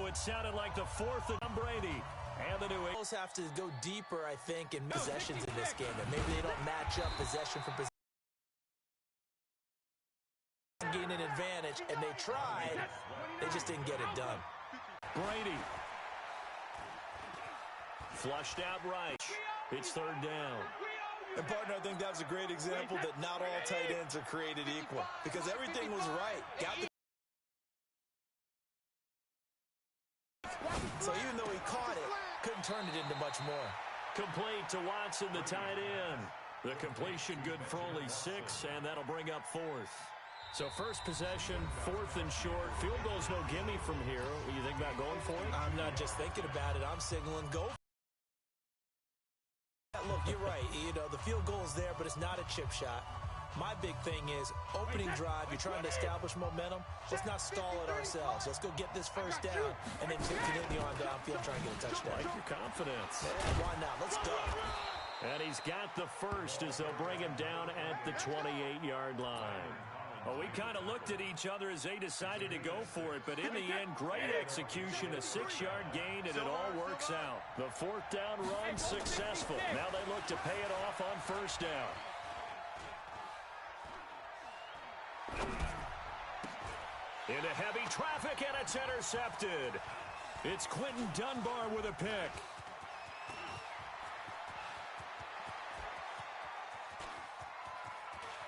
it sounded like the fourth of Brady. And the New England have to go deeper, I think, in possessions in this game. And maybe they don't match up possession for possession. Gain an advantage, and they tried. They just didn't get it done. Brady. Flushed out right. It's third down. And, partner, I think that was a great example that not all tight ends are created equal. Because everything was right. So even though he caught it, couldn't turn it into much more. Complete to Watson, the tight end. The completion good for only 6, and that'll bring up fourth. So first possession, 4th and short. Field goal's no gimme from here. What do you think about going for it? I'm not just thinking about it. I'm signaling go. Look, you're right. You know, the field goal is there, but it's not a chip shot. My big thing is opening drive. You're trying to establish momentum. Let's not stall it ourselves. Let's go get this first down and then continue on downfield, try and get a touchdown. I like your confidence. Yeah, why not? Let's go. And he's got the first as they'll bring him down at the 28-yard line. Well, we kind of looked at each other as they decided to go for it, but in the end, great execution, a 6-yard gain, and it all works out. The 4th down run successful. Now they look to pay it off on first down. Into heavy traffic, and it's intercepted. It's Quentin Dunbar with a pick.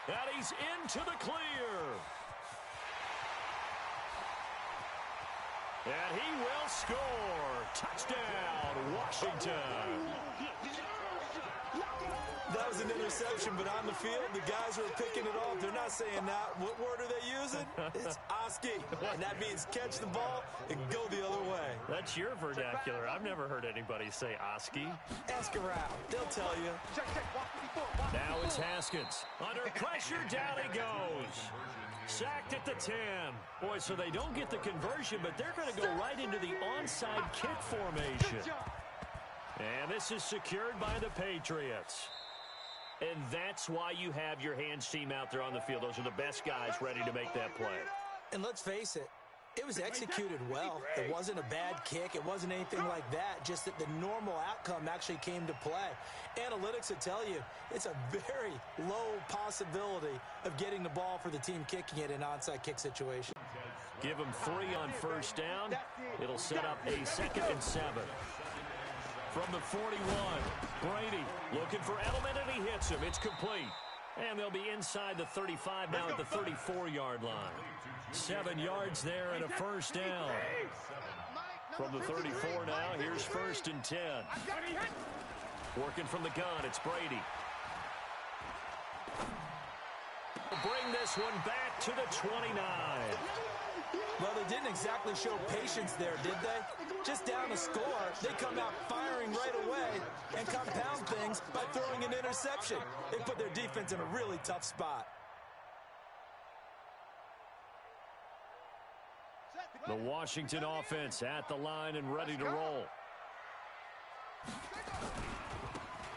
And he's into the clear. And he will score. Touchdown, Washington. That was an interception, but on the field, the guys who are picking it off, they're not saying that. What word are they using? It's Oski. And that means catch the ball and go the other way. That's your vernacular. I've never heard anybody say Oski. Ask around. They'll tell you. Now it's Haskins. Under pressure, down he goes. Sacked at the 10. Boy, so they don't get the conversion, but they're going to go right into the onside kick formation. And this is secured by the Patriots. And that's why you have your hands team out there on the field. Those are the best guys ready to make that play. And let's face it, it was executed well. It wasn't a bad kick. It wasn't anything like that. Just that the normal outcome actually came to play. Analytics will tell you it's a very low possibility of getting the ball for the team kicking it in an onside kick situation. Give them 3 on first down. It'll set up a 2nd and 7. From the 41, Brady looking for Edelman, and he hits him. It's complete. And they'll be inside the 35 now at the 34-yard line. 7 yards there and a first down. From the 34 now, here's 1st and 10. Working from the gun, it's Brady. Bring this one back to the 29. Well, they didn't exactly show patience there, did they? Just down a score, they come out firing right away and compound things by throwing an interception. They put their defense in a really tough spot. The Washington offense at the line and ready to roll.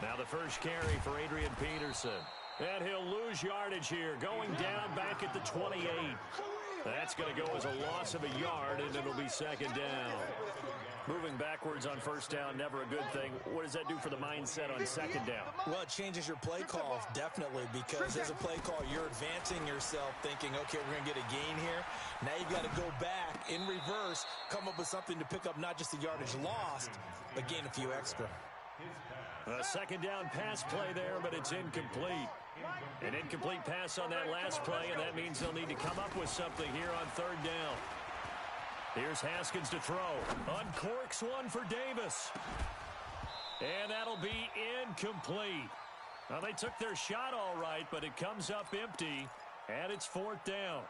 Now the first carry for Adrian Peterson. And he'll lose yardage here, going down back at the 28. That's going to go as a loss of a yard, and it'll be 2nd down. Moving backwards on first down, never a good thing. What does that do for the mindset on 2nd down? Well, it changes your play call, definitely, because as a play call, you're advancing yourself thinking, okay, we're going to get a gain here. Now you've got to go back in reverse, come up with something to pick up not just the yardage lost, but gain a few extra. A 2nd down pass play there, but it's incomplete. An incomplete pass on that last play, and that means they'll need to come up with something here on 3rd down. Here's Haskins to throw. Uncorks one for Davis. And that'll be incomplete. Now, they took their shot all right, but it comes up empty, and it's 4th down.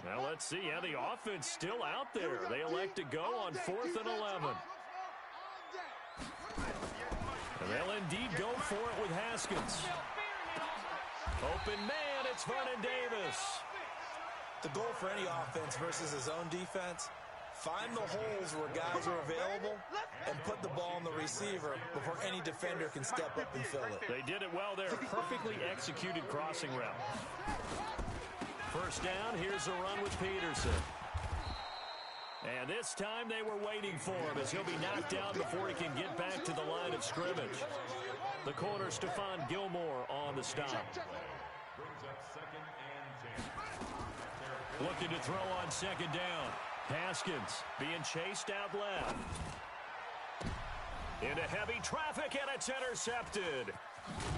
Now, let's see. Yeah, the offense still out there. They elect to go on 4th and 11. And they'll indeed go for it with Haskins. Open man, it's Vernon Davis. The goal for any offense versus his own defense, find the holes where guys are available and put the ball on the receiver before any defender can step up and fill it. They did it well there. Perfectly executed crossing route. First down, here's a run with Peterson. And this time they were waiting for him as he'll be knocked down before he can get back to the line of scrimmage. The corner, Stephon Gilmore on the stop. Looking to throw on second down. Haskins being chased out left. Into heavy traffic, and it's intercepted.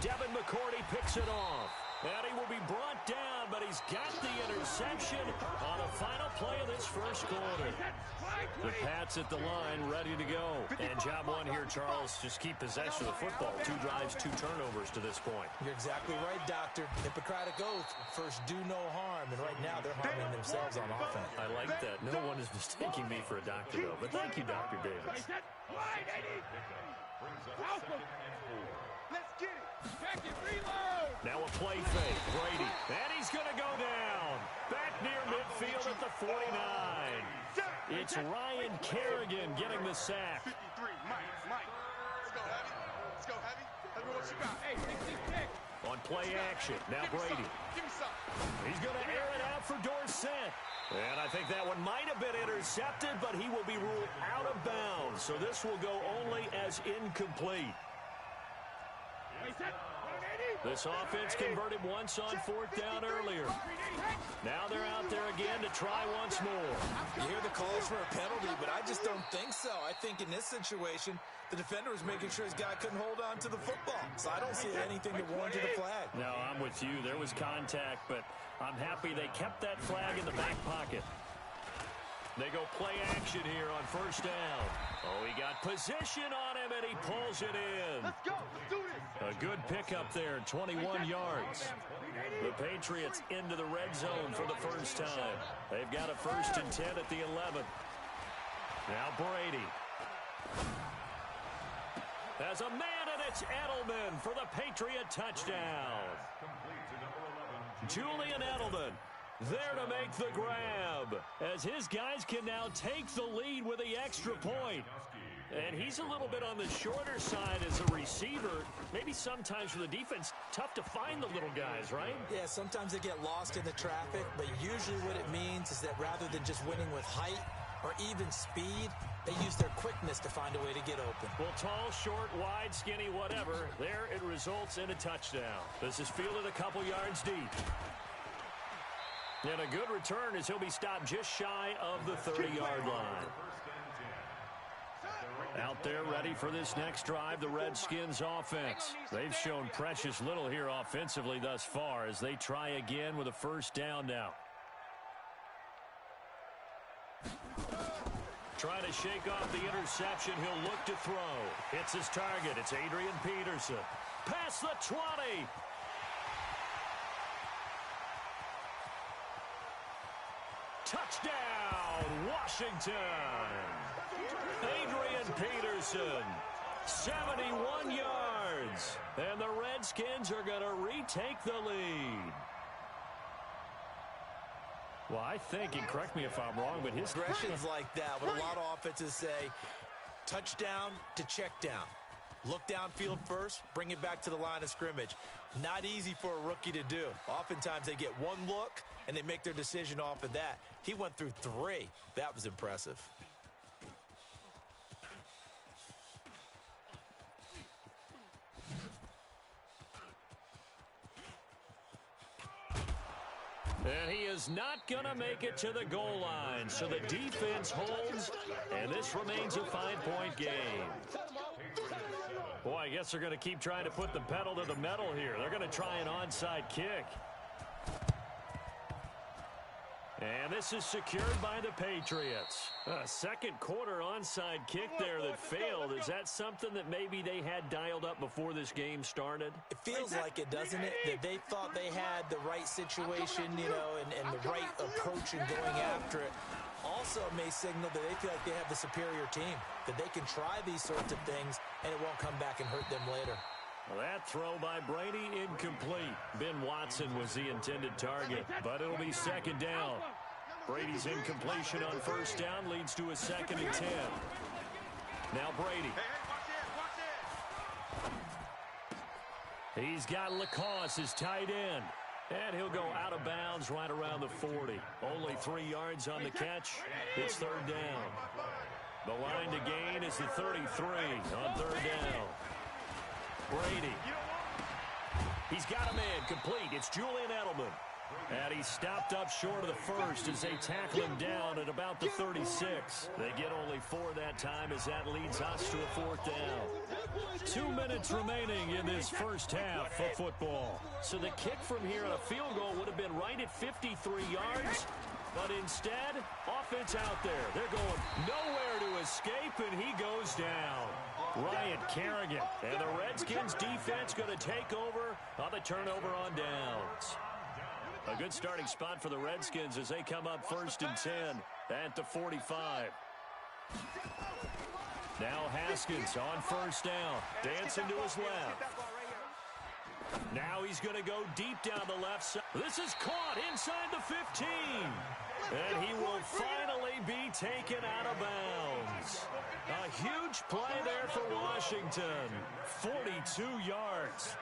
Devin McCourty picks it off. And he will be brought down, but he's got the interception on a final play of this first quarter. The Pats at the line, ready to go. And job one here, Charles, just keep possession of the football. 2 drives, 2 turnovers to this point. You're exactly right, Doctor. Hippocratic oath. First, do no harm. And right now, they're harming themselves on offense. I like that. No one is mistaking me for a doctor, though. But thank you, Dr. Davis. Let's get it. Check it, reload. Now a play fake. Brady. And he's going to go down. Back near midfield at the 49. It's Ryan Kerrigan getting the sack. 53, Mike. Let's go, Heavy. Let's go, Heavy. Let me what you got. Hey, 66. On play action. Now Brady. Give me some. He's going to air it out for Dorsett. And I think that one might have been intercepted, but he will be ruled out of bounds. So this will go only as incomplete. This offense converted once on 4th down earlier. Now they're out there again to try once more. You hear the calls for a penalty, but I just don't think so. I think in this situation, the defender was making sure his guy couldn't hold on to the football. So I don't see anything to warrant the flag. No, I'm with you. There was contact, but I'm happy they kept that flag in the back pocket. They go play action here on 1st down. Oh, he got position on him, and he pulls it in. Let's go. Let's do this. A good pickup there, 21 yards. The Patriots into the red zone for the first time. They've got a 1st and 10 at the 11th. Now Brady. As a man, and it's Edelman for the Patriot touchdown. Julian Edelman there to make the grab, as his guys can now take the lead with the extra point. And he's a little bit on the shorter side as a receiver. Maybe sometimes for the defense, tough to find the little guys, right? Yeah, sometimes they get lost in the traffic, but usually what it means is that rather than just winning with height or even speed, they use their quickness to find a way to get open. Well, tall, short, wide, skinny, whatever, there it results in a touchdown. This is fielded a couple yards deep. And a good return as he'll be stopped just shy of the 30-yard line. Out there ready for this next drive, the Redskins offense. They've shown precious little here offensively thus far as they try again with a 1st down now. Trying to shake off the interception, he'll look to throw. Hits his target, it's Adrian Peterson. Past the 20. Touchdown, Washington. Adrian Peterson, 71 yards. And the Redskins are going to retake the lead. Well, I think, and correct me if I'm wrong, but his Aggressions like that, what a lot of offenses say, touchdown to check down. Look downfield first, bring it back to the line of scrimmage. Not easy for a rookie to do. Oftentimes they get one look, and they make their decision off of that. He went through 3. That was impressive. And he is not going to make it to the goal line. So the defense holds, and this remains a 5-point game. Boy, I guess they're going to keep trying to put the pedal to the metal here. They're going to try an onside kick. And this is secured by the Patriots. A second quarter onside kick there that failed. Is that something that maybe they had dialed up before this game started? It feels like it, doesn't it? That they thought they had the right situation, you know, and the right approach in going after it. Also may signal that they feel like they have the superior team, that they can try these sorts of things and it won't come back and hurt them later. Well, that throw by Brady incomplete. Ben Watson was the intended target, but it'll be 2nd down. Brady's incompletion on 1st down leads to a 2nd and 10. Now Brady. He's got Lacoste as tight end. And he'll go out of bounds right around the 40. Only 3 yards on the catch. It's third down. The line to gain is the 33 on third down. Brady. He's got a man complete. It's Julian Edelman. And he stopped up short of the first as they tackle him down at about the 36. They get only 4 that time as that leads us to a fourth down. 2 minutes remaining in this first half of football. So the kick from here on a field goal would have been right at 53 yards. But instead, offense out there. They're going nowhere to escape, and he goes down. Ryan Kerrigan. And the Redskins defense going to take over on the turnover on downs. A good starting spot for the Redskins as they come up 1st and 10 at the 45. Now Haskins on 1st down. Dancing to his left. Now he's going to go deep down the left side. This is caught inside the 15. And he will finally be taken out of bounds. A huge play there for Washington. 42 yards.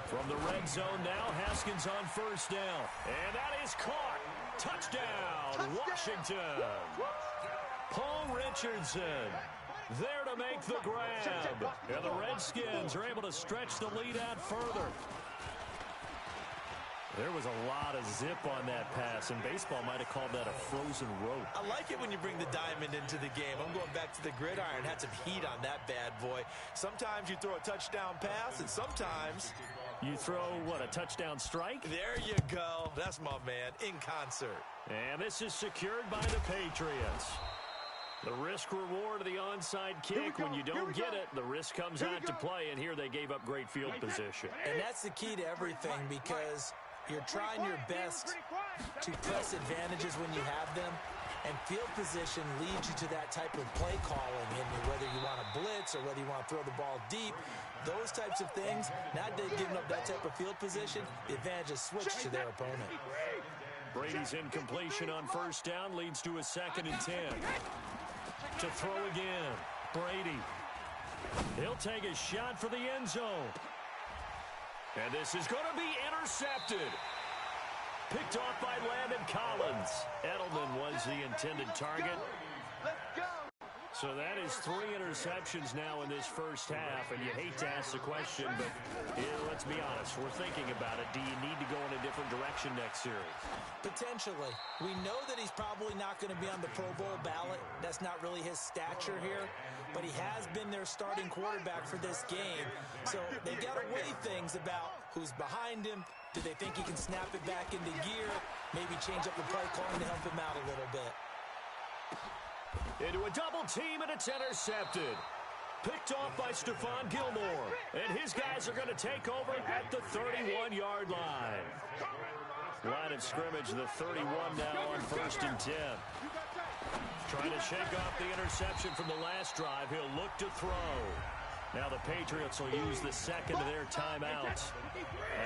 From the red zone now, Haskins on 1st down. And that is caught. Touchdown, Washington. Paul Richardson there to make the grab. And the Redskins are able to stretch the lead out further. There was a lot of zip on that pass, and baseball might have called that a frozen rope. I like it when you bring the diamond into the game. I'm going back to the gridiron. Had some heat on that bad boy. Sometimes you throw a touchdown pass, and sometimes you throw, what, a touchdown strike? There you go. That's my man, in concert. And this is secured by the Patriots. The risk-reward of the onside kick, when you don't get it, the risk comes out to play, and here they gave up great field position. And that's the key to everything, because you're trying your best to press advantages when you have them, and field position leads you to that type of play calling, and whether you want to blitz or whether you want to throw the ball deep, those types of things, not giving up that type of field position, the advantage is switched to their opponent. Brady's incompletion on 1st down leads to a 2nd and 10. To throw again, Brady. He'll take a shot for the end zone. And this is going to be intercepted. Picked off by Landon Collins. Edelman was the intended target. So that is 3 interceptions now in this first half, and you hate to ask the question, but let's be honest, we're thinking about it. Do you need to go in a different direction next series? Potentially. We know that he's probably not going to be on the Pro Bowl ballot. That's not really his stature here, but he has been their starting quarterback for this game. So they've got to weigh things about who's behind him. Do they think he can snap it back into gear? Maybe change up the play calling to help him out a little bit. Into a double team, and it's intercepted. Picked off by Stephon Gilmore. And his guys are going to take over at the 31-yard line. Line of scrimmage, the 31 now on 1st and 10. Trying to shake off the interception from the last drive. He'll look to throw. Now the Patriots will use the 2nd of their timeouts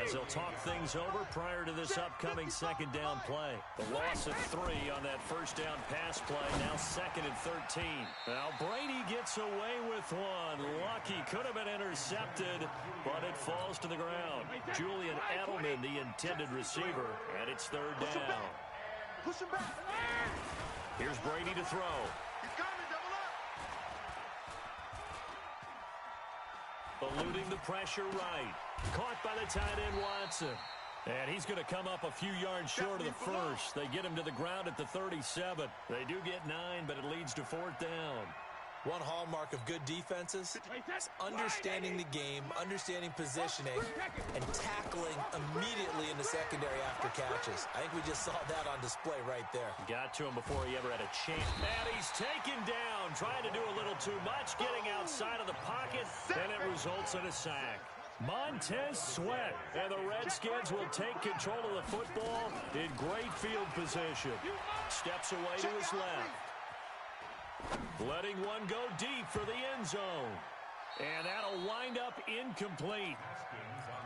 as they'll talk things over prior to this upcoming 2nd down play. The loss of 3 on that 1st down pass play, now 2nd and 13. Now Brady gets away with one. Lucky, could have been intercepted, but it falls to the ground. Julian Edelman, the intended receiver, and it's 3rd down. Push him back. Here's Brady to throw. He's got it, double up. Eluding the pressure right. Caught by the tight end Watson. And he's going to come up a few yards short of the first. They get him to the ground at the 37. They do get 9, but it leads to 4th down. One hallmark of good defenses is understanding the game, understanding positioning, and tackling immediately in the secondary after catches. I think we just saw that on display right there. Got to him before he ever had a chance. And he's taken down, trying to do a little too much, getting outside of the pocket, and it results in a sack. Montez Sweat, and the Redskins will take control of the football in great field position. Steps away to his left. Letting one go deep for the end zone. And that'll wind up incomplete.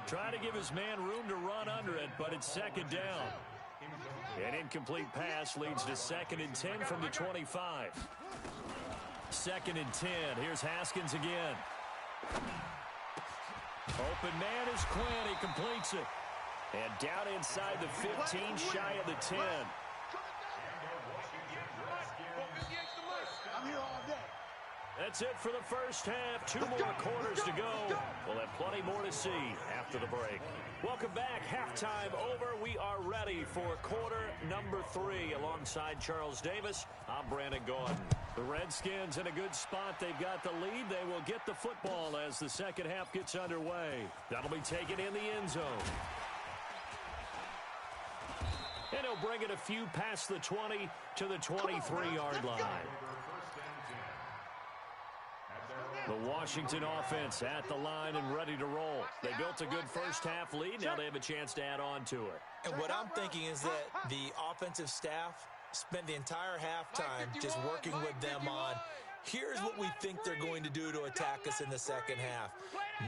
Trying to give his man room to run under it, but it's 2nd down. An incomplete pass leads to 2nd and 10 from the 25. 2nd and 10. Here's Haskins again. Open man is Quinn. He completes it. And down inside the 15, shy of the 10. I'm here all day. That's it for the first half. 2 more quarters to go. We'll have plenty more to see after the break. Welcome back. Halftime over. We are ready for quarter number 3. Alongside Charles Davis, I'm Brandon Gordon. The Redskins in a good spot. They've got the lead. They will get the football as the second half gets underway. That'll be taken in the end zone. And he'll bring it a few past the 20 to the 23-yard line. The Washington offense at the line and ready to roll. They built a good first half lead. Now they have a chance to add on to it. And what I'm thinking is that the offensive staff spent the entire halftime just working with them on, here's what we think they're going to do to attack us in the second half.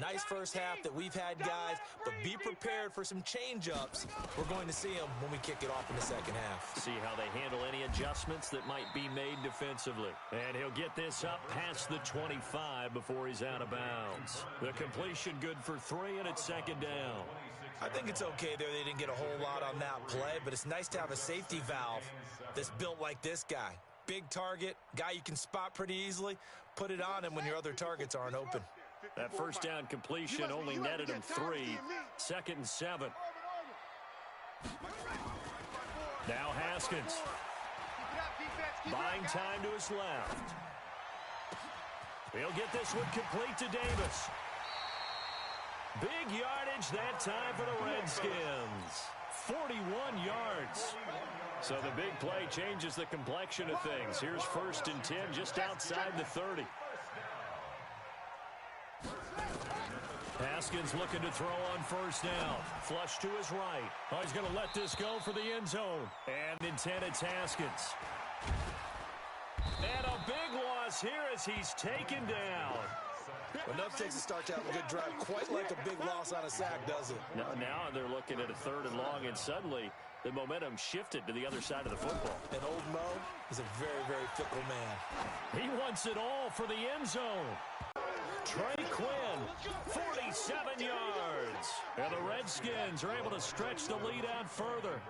Nice first half that we've had, guys, but be prepared for some change-ups. We're going to see them when we kick it off in the second half. See how they handle any adjustments that might be made defensively. And he'll get this up past the 25 before he's out of bounds. The completion good for 3, and it's second down. I think it's okay there. They didn't get a whole lot on that play, but it's nice to have a safety valve that's built like this guy. Big target, guy you can spot pretty easily. Put it on him when your other targets aren't open. That first down completion only netted him 3. Second and 7. Now Haskins. Buying time to his left. He'll get this one complete to Davis. Big yardage that time for the Redskins. 41 yards. So the big play changes the complexion of things. Here's first and 10 just outside the 30. Haskins looking to throw on first down. Flush to his right. Oh, he's going to let this go for the end zone. And intended Haskins. And a big loss here as he's taken down. Enough takes to start to have a good drive. Quite like a big loss on a sack, does it? Now they're looking at a 3rd and long, and suddenly the momentum shifted to the other side of the football. And old Mo is a very, very fickle man. He wants it all for the end zone. Trey Quinn, 47 yards. And the Redskins are able to stretch the lead out further.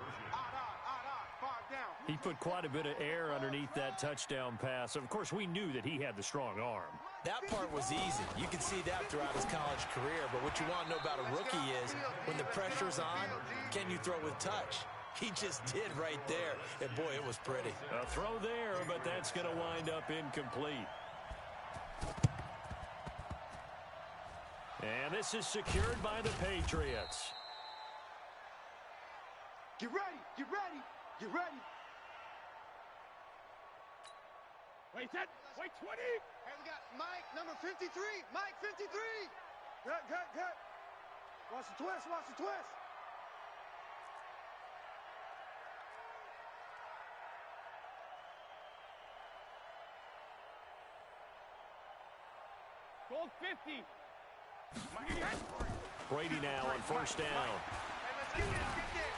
He put quite a bit of air underneath that touchdown pass. Of course, we knew that he had the strong arm. That part was easy. You can see that throughout his college career. But what you want to know about a rookie is when the pressure's on, can you throw with touch? He just did right there. And, boy, it was pretty. A throw there, but that's going to wind up incomplete. And this is secured by the Patriots. Get ready, get ready, get ready. Wait, set, wait, 20. Hey, we got Mike, number 53. Mike, 53. Good. Watch the twist, watch the twist. Goal 50. Brady now on first down. Hey, let's get this.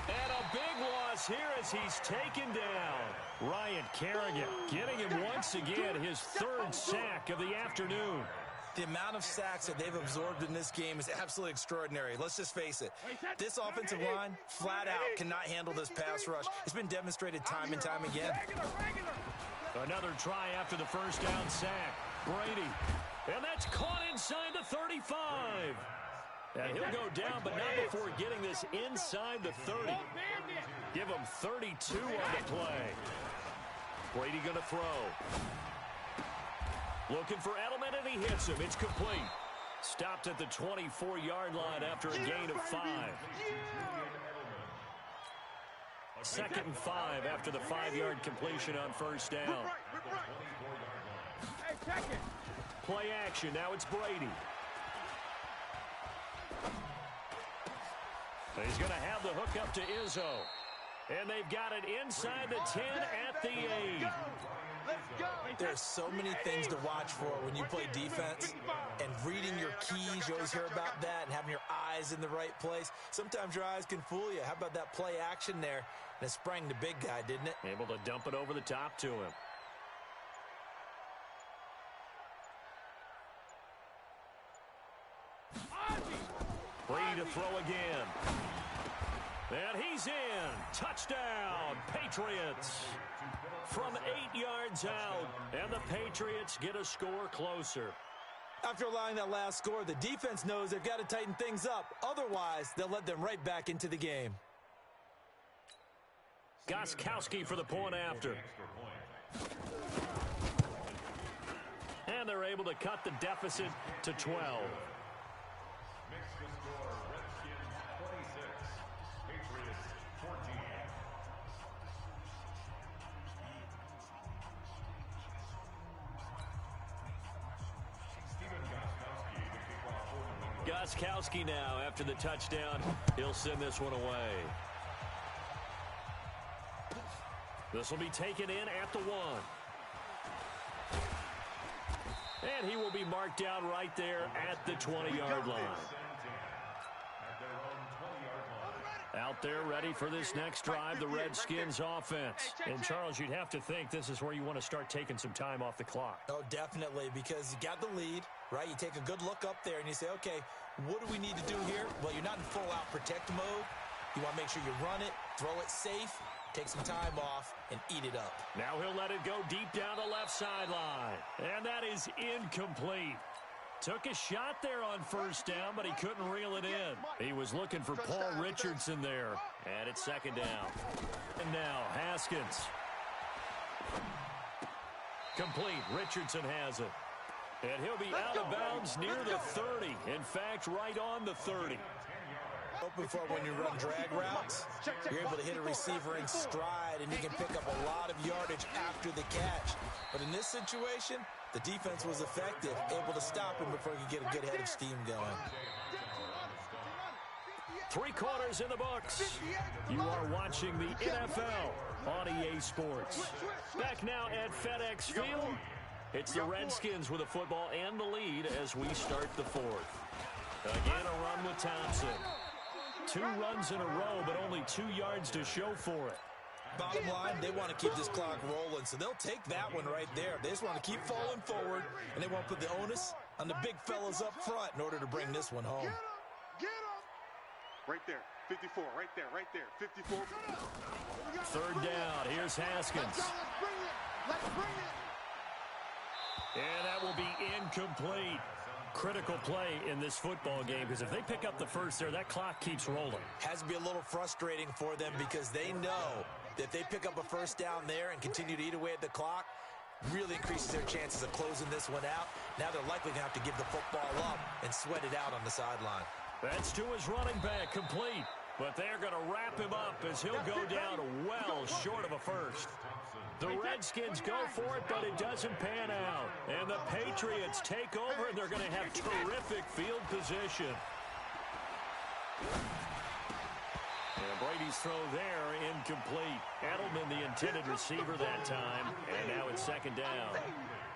And a big loss here as he's taken down. Ryan Kerrigan getting him once again his 3rd sack of the afternoon. The amount of sacks that they've absorbed in this game is absolutely extraordinary. Let's just face it. This offensive line, flat out, cannot handle this pass rush. It's been demonstrated time and time again. Another try after the first down sack. Brady. And that's caught inside the 35. And he'll go down, but not before getting this inside the 30. Give him 32 on the play. Brady going to throw. Looking for Edelman, and he hits him. It's complete. Stopped at the 24-yard line after a gain of 5. 2nd and 5 after the 5-yard completion on first down. Hey, check it. Play action. Now it's Brady. He's going to have the hook up to Izzo. And they've got it inside the 10 at the 8. There's so many things to watch for when you play defense. And reading your keys, you always hear about that, and having your eyes in the right place. Sometimes your eyes can fool you. How about that play action there? And it sprang the big guy, didn't it? Able to dump it over the top to him. Free to throw again. And he's in. Touchdown, Patriots. From 8 yards out, and the Patriots get a score closer. After allowing that last score, the defense knows they've got to tighten things up. Otherwise, they'll let them right back into the game. Gostkowski for the point after. And they're able to cut the deficit to 12. Gostkowski now after the touchdown. He'll send this one away. This will be taken in at the 1. And he will be marked down right there at the 20-yard line. Out there ready for this next drive, the Redskins offense. And, Charles, you'd have to think this is where you want to start taking some time off the clock. Oh, definitely, because you got the lead, right? You take a good look up there and you say, okay, what do we need to do here? Well, you're not in full-out protect mode. You want to make sure you run it, throw it safe, take some time off, and eat it up. Now he'll let it go deep down the left sideline. And that is incomplete. Took a shot there on first down, but he couldn't reel it in. He was looking for Paul Richardson there. And it's second down. And now Haskins. Complete. Richardson has it. And he'll be out of bounds near the 30. In fact, right on the 30. Open for when you run drag routes, you're able to hit a receiver in stride, and you can pick up a lot of yardage after the catch. But in this situation, the defense was effective, able to stop him before he could get a good head of steam going. 3 quarters in the books. You are watching the NFL on EA Sports. Back now at FedEx Field. It's the Redskins with the football and the lead as we start the 4th. Again, a run with Thompson. 2 runs in a row, but only 2 yards to show for it. Bottom line, they want to keep this clock rolling, so they'll take that one right there. They just want to keep falling forward, and they won't put the onus on the big fellas up front in order to bring this one home. Get him! Right there, 54, right there, 54. 3rd down, here's Haskins. Let's bring it! Let's bring it! And that will be incomplete. Critical play in this football game, because if they pick up the first there, that clock keeps rolling. Has to be a little frustrating for them because they know that if they pick up a first down there and continue to eat away at the clock, really increases their chances of closing this one out. Now they're likely going to have to give the football up and sweat it out on the sideline. That's to his running back, complete. But they're going to wrap him up as he'll go down well short of a first. The Redskins go for it, but it doesn't pan out. And the Patriots take over, and they're going to have terrific field position. And Brady's throw there, incomplete. Edelman, the intended receiver that time, and now it's 2nd down.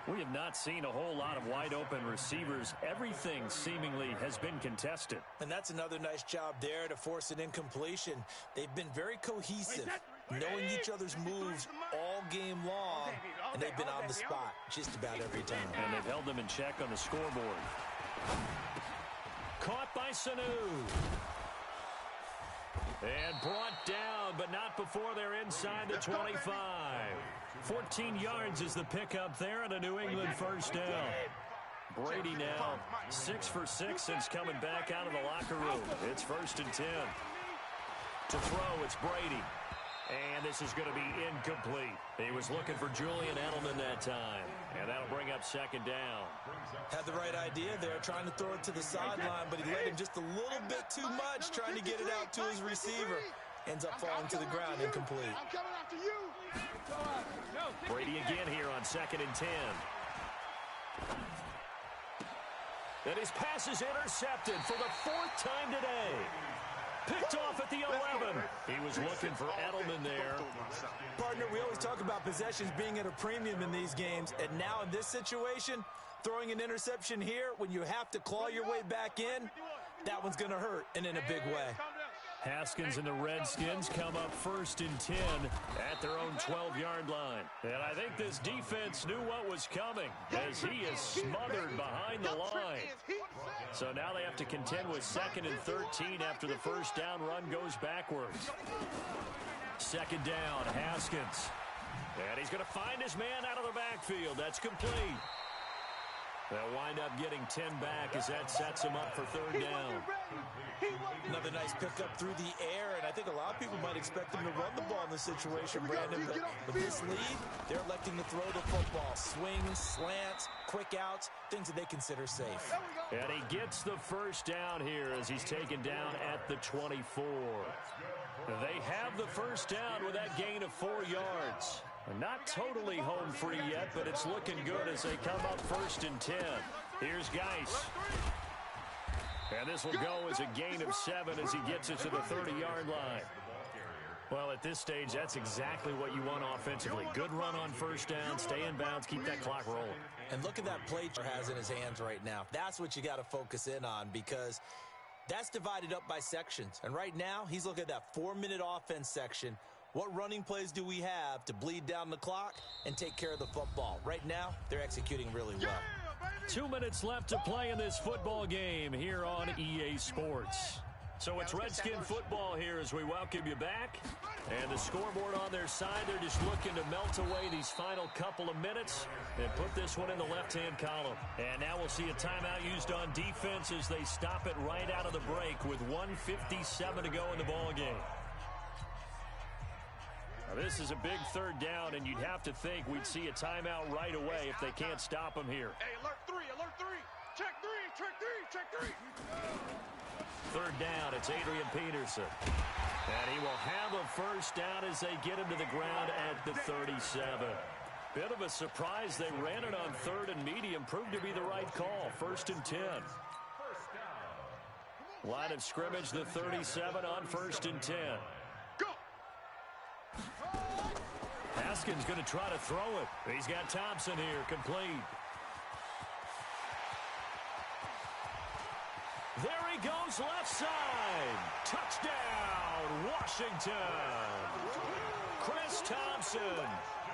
We have not seen a whole lot of wide-open receivers. Everything seemingly has been contested. And that's another nice job there to force an incompletion. They've been very cohesive, knowing each other's moves all game long, and they've been on the spot just about every time. And they've held them in check on the scoreboard. Caught by Sanu. And brought down, but not before they're inside the 25. 14 yards is the pickup there, and a New England first down. Brady now 6 for 6 since coming back out of the locker room. It's 1st and 10. To throw, it's Brady. And this is going to be incomplete. He was looking for Julian Edelman that time. And that'll bring up 2nd down. Had the right idea there, trying to throw it to the sideline, but he let him just a little bit too much, trying to get it out to his receiver. Ends up falling to the ground, incomplete. I'm coming after you. Brady again here on 2nd and 10. And his pass is intercepted for the 4th time today. Picked off at the 11. He was looking for Edelman there. Partner, we always talk about possessions being at a premium in these games, and now in this situation, throwing an interception here when you have to claw your way back in, that one's going to hurt, and in a big way. Haskins and the Redskins come up 1st and 10 at their own 12-yard line. And I think this defense knew what was coming as he is smothered behind the line. So now they have to contend with 2nd and 13 after the first down run goes backwards. 2nd down, Haskins. And he's going to find his man out of the backfield. That's complete. They'll wind up getting 10 back as that sets him up for 3rd down. Another nice pickup through the air, and I think a lot of people might expect him to run the ball in this situation, Brandon. But with this lead, they're electing to throw the football. Swings, slants, quick outs, things that they consider safe. And he gets the first down here as he's taken down at the 24. They have the first down with that gain of 4 yards. Not totally home free yet, but it's looking good as they come up 1st and 10. Here's Geis. And this will go as a gain of 7 as he gets it to the 30-yard line. Well, at this stage, that's exactly what you want offensively. Good run on first down, stay in bounds, keep that clock rolling. And look at that play he has in his hands right now. That's what you got to focus in on because that's divided up by sections. And right now, he's looking at that 4-minute offense section. What running plays do we have to bleed down the clock and take care of the football? Right now, they're executing really well. 2 minutes left to play in this football game here on EA Sports. So it's Redskin football here as we welcome you back. And the scoreboard on their side, they're just looking to melt away these final couple of minutes and put this one in the left-hand column. And now we'll see a timeout used on defense as they stop it right out of the break with 1:57 to go in the ball game. Now, this is a big 3rd down, and you'd have to think we'd see a timeout right away if they can't stop him here. Hey, alert 3, check 3, check 3, check 3. 3rd down, it's Adrian Peterson. And he will have a first down as they get him to the ground at the 37. Bit of a surprise. They ran it on 3rd and medium. Proved to be the right call. 1st and 10. Line of scrimmage, the 37 on 1st and 10. Haskins going to try to throw it. He's got Thompson here, complete. There he goes, left side. Touchdown, Washington. Chris Thompson,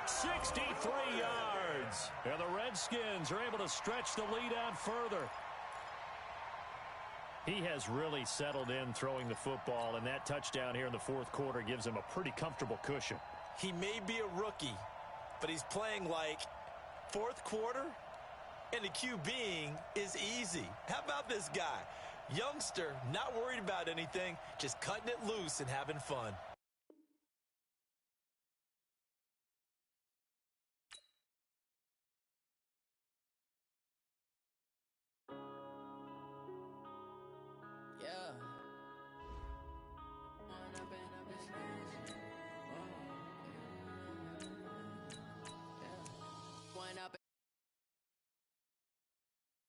63 yards. And the Redskins are able to stretch the lead out further. He has really settled in throwing the football, and that touchdown here in the 4th quarter gives him a pretty comfortable cushion. He may be a rookie, but he's playing like 4th quarter, and the QBing is easy. How about this guy? Youngster, not worried about anything, just cutting it loose and having fun.